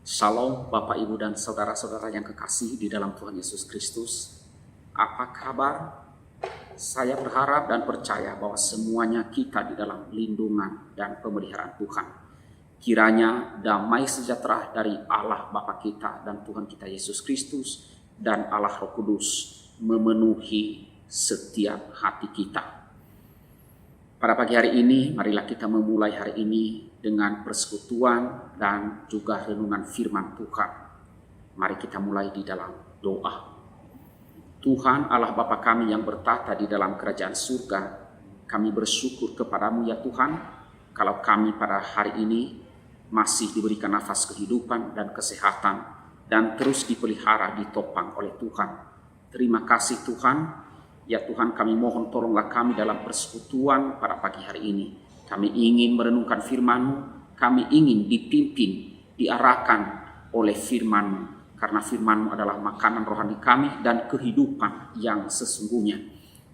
Shalom Bapak Ibu dan saudara-saudara yang kekasih di dalam Tuhan Yesus Kristus. Apa kabar? Saya berharap dan percaya bahwa semuanya kita di dalam lindungan dan pemeliharaan Tuhan. Kiranya damai sejahtera dari Allah Bapa kita dan Tuhan kita Yesus Kristus dan Allah Roh Kudus memenuhi setiap hati kita. Pada pagi hari ini, marilah kita memulai hari ini dengan persekutuan dan juga renungan firman Tuhan. Mari kita mulai di dalam doa. Tuhan Allah Bapa kami yang bertata di dalam kerajaan surga, kami bersyukur kepadamu ya Tuhan, kalau kami pada hari ini masih diberikan nafas kehidupan dan kesehatan dan terus dipelihara, ditopang oleh Tuhan. Terima kasih Tuhan. Ya Tuhan, kami mohon tolonglah kami dalam persekutuan pada pagi hari ini. Kami ingin merenungkan firman-Mu, kami ingin dipimpin, diarahkan oleh firman-Mu. Karena firman-Mu adalah makanan rohani kami dan kehidupan yang sesungguhnya.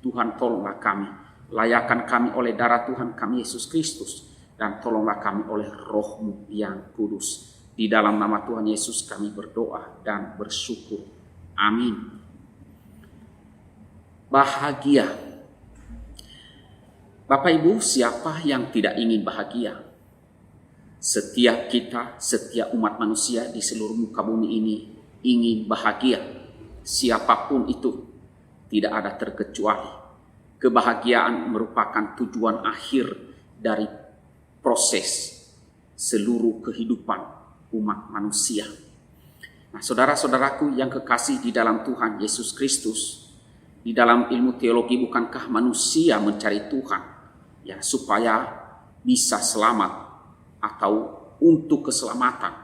Tuhan tolonglah kami, layakan kami oleh darah Tuhan kami Yesus Kristus. Dan tolonglah kami oleh Roh-Mu yang kudus. Di dalam nama Tuhan Yesus kami berdoa dan bersyukur. Amin. Bahagia. Bapak Ibu, siapa yang tidak ingin bahagia? Setiap kita, setiap umat manusia di seluruh muka bumi ini ingin bahagia. Siapapun itu, tidak ada terkecuali. Kebahagiaan merupakan tujuan akhir dari proses seluruh kehidupan umat manusia. Nah, saudara-saudaraku yang kekasih di dalam Tuhan Yesus Kristus, di dalam ilmu teologi bukankah manusia mencari Tuhan ya supaya bisa selamat atau untuk keselamatan,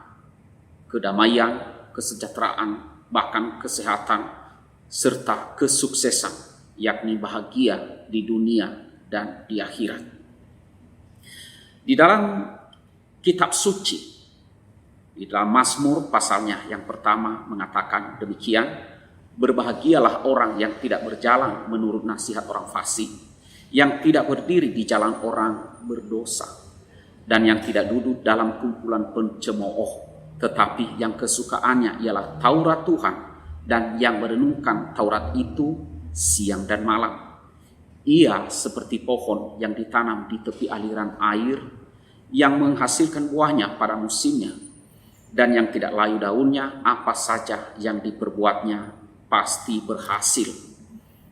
kedamaian, kesejahteraan, bahkan kesehatan serta kesuksesan, yakni bahagia di dunia dan di akhirat. Di dalam kitab suci, di dalam Mazmur pasalnya yang pertama mengatakan demikian, berbahagialah orang yang tidak berjalan menurut nasihat orang fasik, yang tidak berdiri di jalan orang berdosa, dan yang tidak duduk dalam kumpulan pencemooh, tetapi yang kesukaannya ialah Taurat Tuhan, dan yang merenungkan Taurat itu siang dan malam. Ia seperti pohon yang ditanam di tepi aliran air, yang menghasilkan buahnya pada musimnya, dan yang tidak layu daunnya, apa saja yang diperbuatnya pasti berhasil.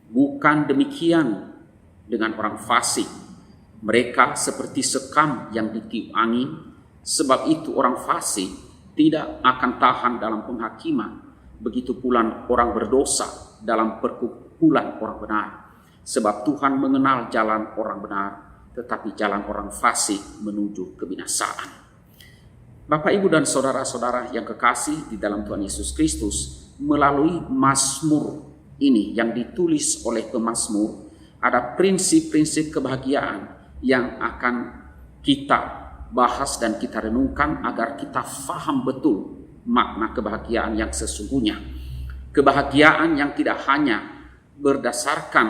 Bukan demikian dengan orang fasik. Mereka seperti sekam yang ditiup angin. Sebab itu orang fasik tidak akan tahan dalam penghakiman. Begitu pula orang berdosa dalam perkumpulan orang benar. Sebab Tuhan mengenal jalan orang benar, tetapi jalan orang fasik menuju kebinasaan. Bapak, Ibu, dan saudara-saudara yang kekasih di dalam Tuhan Yesus Kristus, melalui Mazmur ini yang ditulis oleh pemazmur, ada prinsip-prinsip kebahagiaan yang akan kita bahas dan kita renungkan agar kita faham betul makna kebahagiaan yang sesungguhnya. Kebahagiaan yang tidak hanya berdasarkan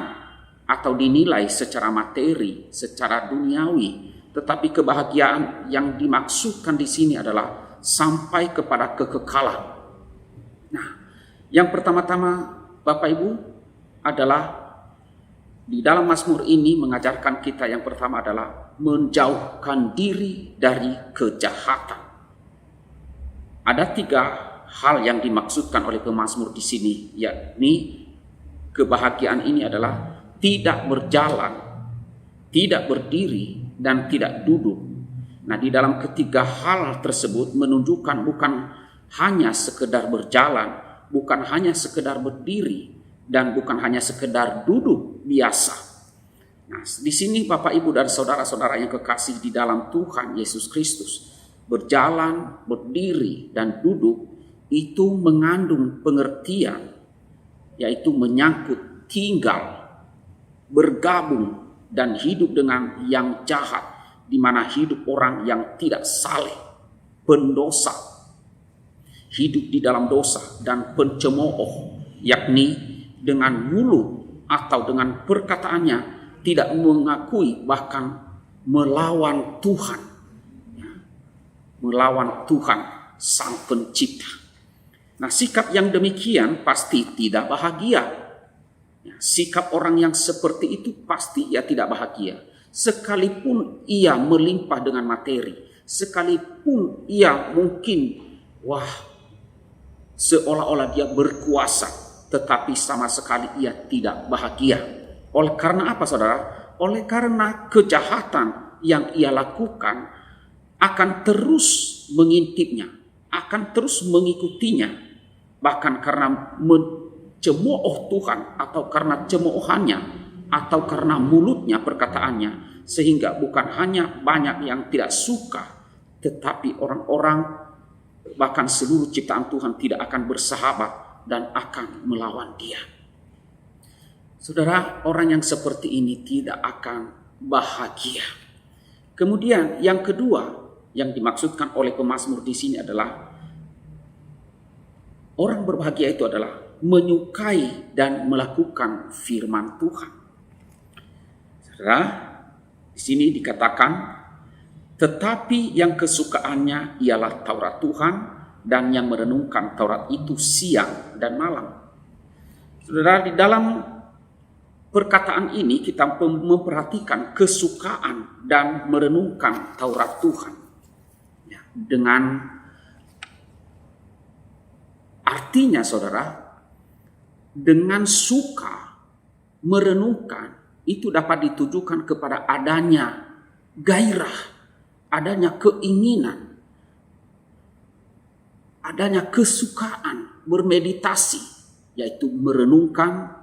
atau dinilai secara materi, secara duniawi, tetapi kebahagiaan yang dimaksudkan di sini adalah sampai kepada kekekalan. Nah, yang pertama-tama Bapak Ibu adalah di dalam Mazmur ini mengajarkan kita yang pertama adalah menjauhkan diri dari kejahatan. Ada 3 hal yang dimaksudkan oleh pemazmur di sini, yakni kebahagiaan ini adalah tidak berjalan, tidak berdiri, dan tidak duduk. Nah, di dalam ketiga hal tersebut menunjukkan bukan hanya sekedar berjalan, bukan hanya sekedar berdiri, dan bukan hanya sekedar duduk biasa. Nah, di sini Bapak, Ibu, dan saudara-saudara yang kekasih di dalam Tuhan Yesus Kristus, berjalan, berdiri, dan duduk itu mengandung pengertian, yaitu menyangkut tinggal, bergabung, dan hidup dengan yang jahat, di mana hidup orang yang tidak saleh, pendosa, hidup di dalam dosa dan pencemooh, yakni dengan mulut atau dengan perkataannya tidak mengakui bahkan melawan Tuhan. Melawan Tuhan Sang Pencipta. Nah, sikap yang demikian pasti tidak bahagia. Sikap orang yang seperti itu pasti ia tidak bahagia. Sekalipun ia melimpah dengan materi, sekalipun ia mungkin seolah-olah dia berkuasa, tetapi sama sekali ia tidak bahagia. Oleh karena apa, saudara? Oleh karena kejahatan yang ia lakukan akan terus mengintipnya, akan terus mengikutinya. Bahkan karena mencemooh Tuhan, atau karena cemoohannya, atau karena mulutnya, perkataannya, sehingga bukan hanya banyak yang tidak suka, tetapi orang-orang, bahkan seluruh ciptaan Tuhan tidak akan bersahabat dan akan melawan dia. Saudara, orang yang seperti ini tidak akan bahagia. Kemudian yang kedua yang dimaksudkan oleh pemazmur di sini adalah orang berbahagia itu adalah menyukai dan melakukan firman Tuhan. Saudara, di sini dikatakan, tetapi yang kesukaannya ialah Taurat Tuhan, dan yang merenungkan Taurat itu siang dan malam. Saudara, di dalam perkataan ini kita memperhatikan kesukaan dan merenungkan Taurat Tuhan. Dengan artinya, saudara, dengan suka merenungkan itu dapat ditujukan kepada adanya gairah, adanya keinginan, adanya kesukaan bermeditasi, yaitu merenungkan.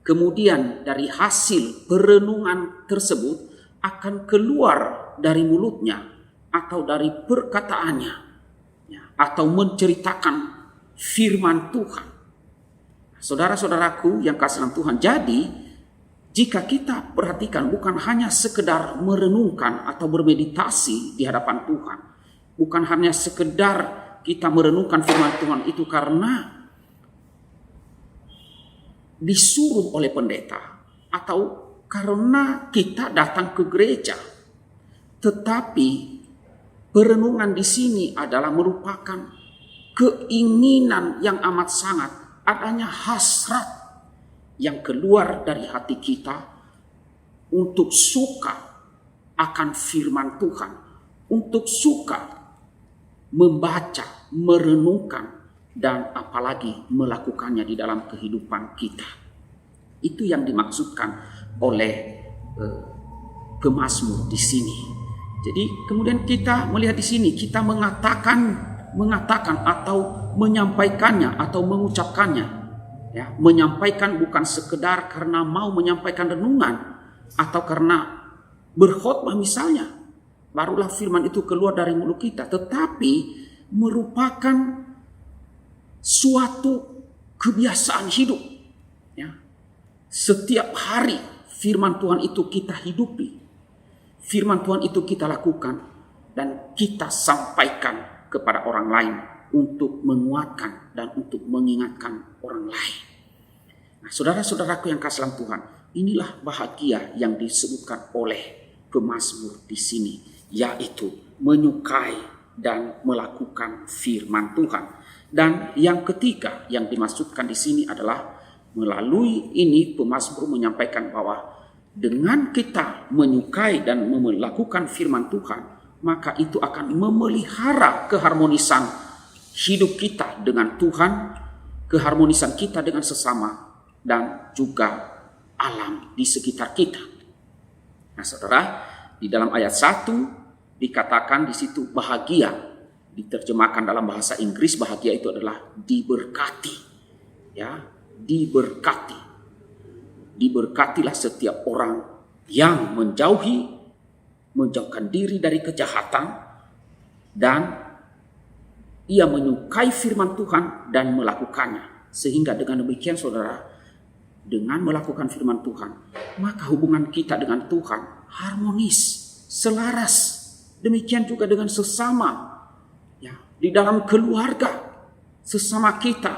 Kemudian dari hasil perenungan tersebut akan keluar dari mulutnya atau dari perkataannya, atau menceritakan firman Tuhan. Saudara-saudaraku yang kasih dalam Tuhan, jadi jika kita perhatikan, bukan hanya sekedar merenungkan atau bermeditasi di hadapan Tuhan, bukan hanya sekedar kita merenungkan firman Tuhan itu karena disuruh oleh pendeta atau karena kita datang ke gereja, tetapi perenungan di sini adalah merupakan keinginan yang amat sangat, adanya hasrat yang keluar dari hati kita untuk suka akan firman Tuhan, untuk suka membaca, merenungkan, dan apalagi melakukannya di dalam kehidupan kita. Itu yang dimaksudkan oleh pemazmur di sini. Jadi kemudian kita melihat di sini, kita mengatakan atau menyampaikannya atau mengucapkannya. Ya, menyampaikan bukan sekedar karena mau menyampaikan renungan atau karena berkhotbah misalnya, barulah firman itu keluar dari mulut kita, tetapi merupakan suatu kebiasaan hidup. Ya. Setiap hari firman Tuhan itu kita hidupi, firman Tuhan itu kita lakukan, dan kita sampaikan kepada orang lain untuk menguatkan dan untuk mengingatkan orang lain. Nah, saudara-saudaraku yang kasih dalam Tuhan, inilah bahagia yang disebutkan oleh pemazmur di sini, yaitu menyukai dan melakukan firman Tuhan. Dan yang ketiga yang dimaksudkan di sini adalah melalui ini pemazmur menyampaikan bahwa dengan kita menyukai dan melakukan firman Tuhan, maka itu akan memelihara keharmonisan hidup kita dengan Tuhan, keharmonisan kita dengan sesama, dan juga alam di sekitar kita. Nah, saudara, di dalam ayat 1 dikatakan di situ bahagia. Diterjemahkan dalam bahasa Inggris, bahagia itu adalah diberkati. Ya, diberkati. Diberkatilah setiap orang yang menjauhkan diri dari kejahatan, dan ia menyukai firman Tuhan dan melakukannya. Sehingga dengan demikian, saudara, dengan melakukan firman Tuhan, maka hubungan kita dengan Tuhan harmonis, selaras. Demikian juga dengan sesama, ya, di dalam keluarga, sesama kita,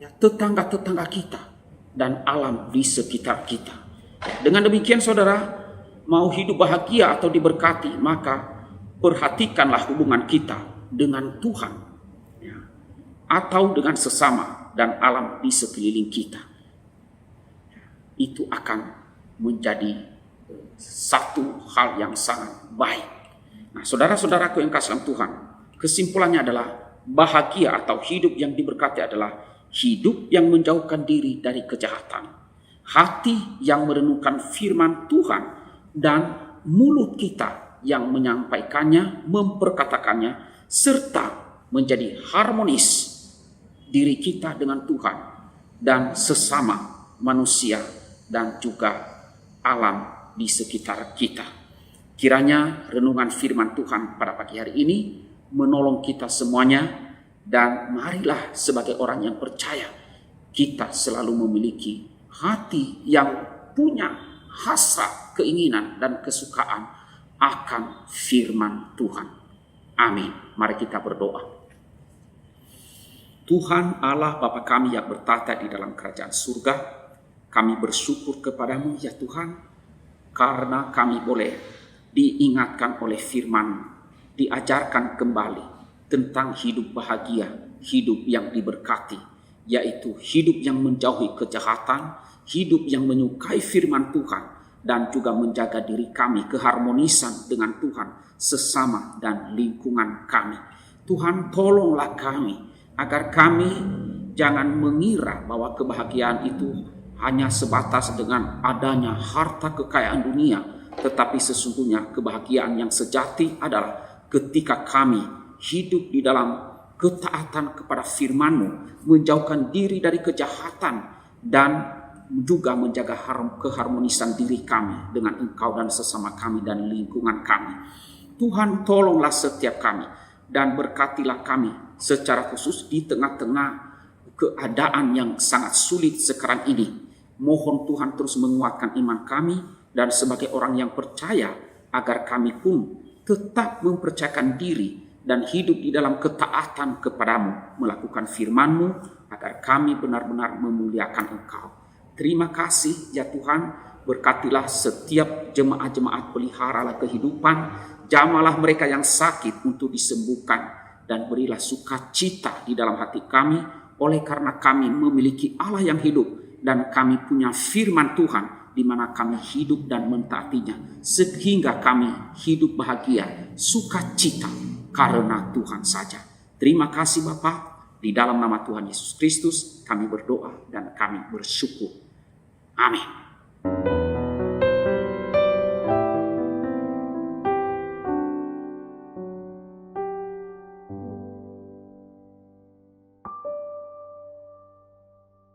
ya, tetangga-tetangga kita, dan alam di sekitar kita. Dengan demikian, saudara, mau hidup bahagia atau diberkati, maka perhatikanlah hubungan kita dengan Tuhan. atau dengan sesama dan alam di sekeliling kita, itu akan menjadi satu hal yang sangat baik. Nah, saudara-saudaraku yang kasih dalam Tuhan, kesimpulannya adalah bahagia atau hidup yang diberkati adalah hidup yang menjauhkan diri dari kejahatan, hati yang merenungkan firman Tuhan, dan mulut kita yang menyampaikannya, memperkatakannya, serta menjadi harmonis diri kita dengan Tuhan dan sesama manusia dan juga alam di sekitar kita. Kiranya renungan firman Tuhan pada pagi hari ini menolong kita semuanya, dan marilah sebagai orang yang percaya kita selalu memiliki hati yang punya hasrat, keinginan dan kesukaan akan firman Tuhan. Amin. Mari kita berdoa. Tuhan Allah Bapa kami yang bertata di dalam kerajaan surga, kami bersyukur kepadamu ya Tuhan, karena kami boleh diingatkan oleh firman, diajarkan kembali tentang hidup bahagia, hidup yang diberkati, yaitu hidup yang menjauhi kejahatan, hidup yang menyukai firman Tuhan, dan juga menjaga diri kami keharmonisan dengan Tuhan, sesama dan lingkungan kami. Tuhan, tolonglah kami agar kami jangan mengira bahwa kebahagiaan itu hanya sebatas dengan adanya harta kekayaan dunia, tetapi sesungguhnya kebahagiaan yang sejati adalah ketika kami hidup di dalam ketaatan kepada firman-Mu, menjauhkan diri dari kejahatan, dan juga menjaga keharmonisan diri kami dengan Engkau dan sesama kami dan lingkungan kami. Tuhan, tolonglah setiap kami dan berkatilah kami secara khusus di tengah-tengah keadaan yang sangat sulit sekarang ini. Mohon Tuhan terus menguatkan iman kami dan sebagai orang yang percaya, agar kami pun tetap mempercayakan diri dan hidup di dalam ketaatan kepadamu, melakukan firman-Mu, agar kami benar-benar memuliakan Engkau. Terima kasih ya Tuhan, berkatilah setiap jemaat-jemaat, peliharalah kehidupan, jamalah mereka yang sakit untuk disembuhkan, dan berilah sukacita di dalam hati kami, oleh karena kami memiliki Allah yang hidup, dan kami punya firman Tuhan, di mana kami hidup dan mentaatinya, sehingga kami hidup bahagia, sukacita, karena Tuhan saja. Terima kasih Bapa, di dalam nama Tuhan Yesus Kristus kami berdoa dan kami bersyukur. Amin.